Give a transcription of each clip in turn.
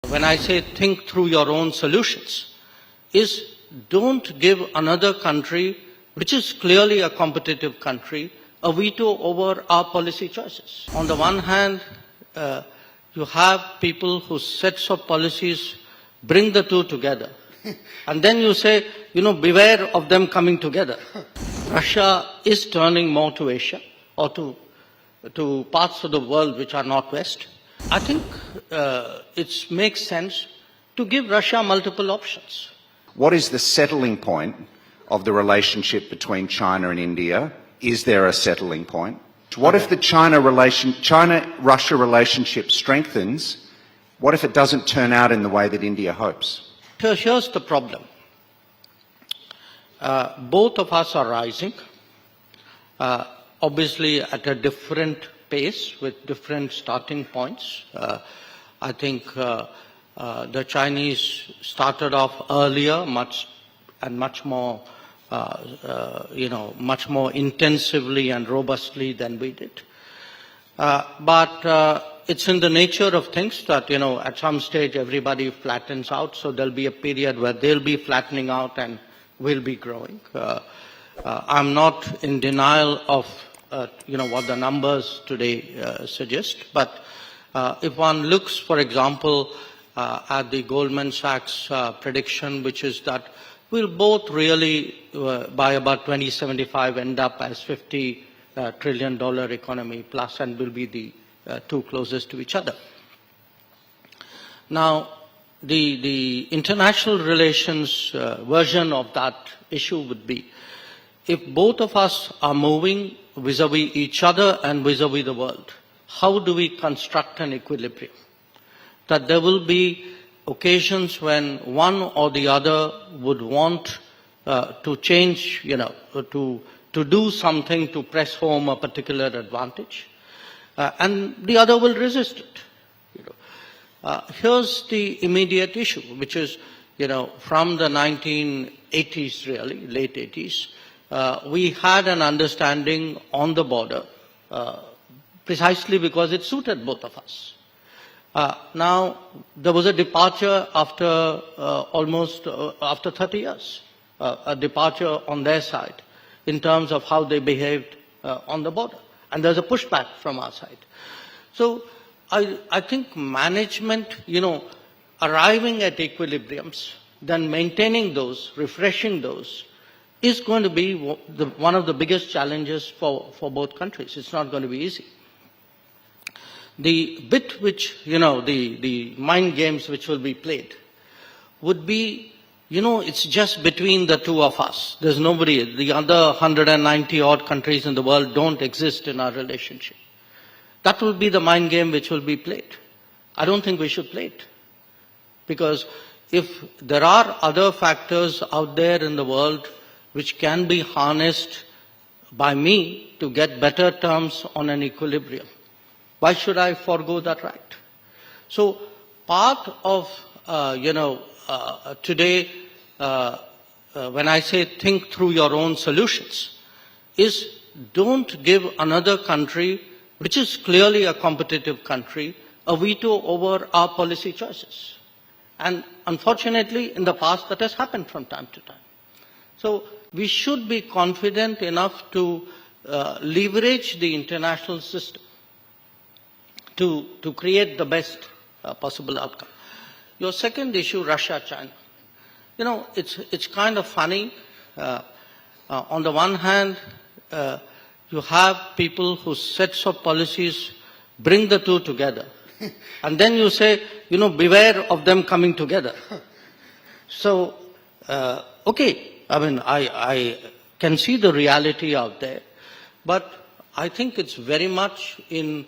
when I say think through your own solutions, is don't give another country, which is clearly a competitive country, a veto over our policy choices. On the one hand, you have people whose sets of policies bring the two together. And then you say, beware of them coming together. Russia is turning more to Asia or to parts of the world which are not West. I think it makes sense to give Russia multiple options. What is the settling point of the relationship between China and India? Is there a settling point? What if the China-Russia relationship strengthens? What if it doesn't turn out in the way that India hopes? Here's the problem. Both of us are rising, obviously at a different pace with different starting points. I think the Chinese started off earlier, much more intensively and robustly than we did. But it's in the nature of things that, at some stage everybody flattens out, so there'll be a period where they'll be flattening out and we'll be growing. I'm not in denial of, what the numbers today suggest, but if one looks, for example, at the Goldman Sachs prediction, which is that we'll both really, by about 2075, end up as $50 trillion economy plus, and will be the two closest to each other. Now, the international relations version of that issue would be, if both of us are moving vis-a-vis each other and vis-a-vis the world, how do we construct an equilibrium? That there will be occasions when one or the other would want to change, to do something to press home a particular advantage, and the other will resist it. Here's the immediate issue, which is, from the 1980s, really, late 80s, we had an understanding on the border, precisely because it suited both of us. Now, there was a departure after after 30 years, a departure on their side in terms of how they behaved on the border. And there's a pushback from our side. So I think management, arriving at equilibriums, then maintaining those, refreshing those, is going to be one of the biggest challenges for both countries. It's not going to be easy. The bit which, the mind games which will be played would be, it's just between the two of us. There's nobody, the other 190 odd countries in the world don't exist in our relationship. That will be the mind game which will be played. I don't think we should play it. Because if there are other factors out there in the world which can be harnessed by me to get better terms on an equilibrium, why should I forego that right? So part of, today, when I say think through your own solutions, is don't give another country, which is clearly a competitive country, a veto over our policy choices. And unfortunately, in the past, that has happened from time to time. So we should be confident enough to leverage the international system to create the best possible outcome. Your second issue, Russia-China. It's kind of funny. On the one hand, you have people whose sets of policies bring the two together. And then you say, beware of them coming together. So, okay, I can see the reality out there, but I think it's very much in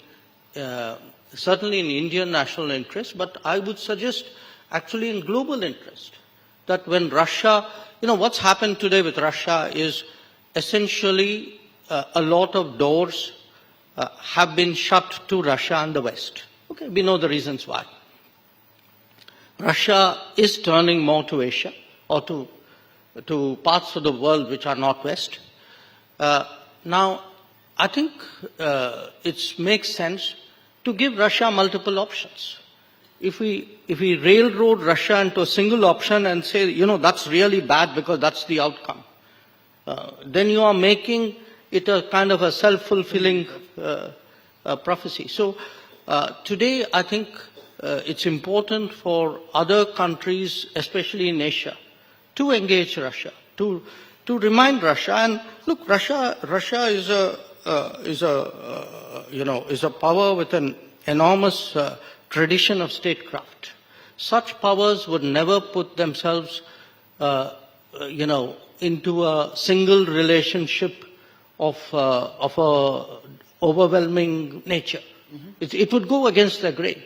certainly in Indian national interest, but I would suggest actually in global interest, that when Russia, what's happened today with Russia is essentially a lot of doors have been shut to Russia and the West. Okay, we know the reasons why. Russia is turning more to Asia or to parts of the world which are not West. Now, I think it makes sense to give Russia multiple options. if we railroad Russia into a single option and say, you know, that's really bad because that's the outcome, then you are making it a kind of a self-fulfilling prophecy. So today, I think it's important for other countries, especially in Asia, to engage Russia, to remind Russia. And look, Russia is a power with an enormous tradition of statecraft. Such powers would never put themselves, into a single relationship of a overwhelming nature. It would go against their grain.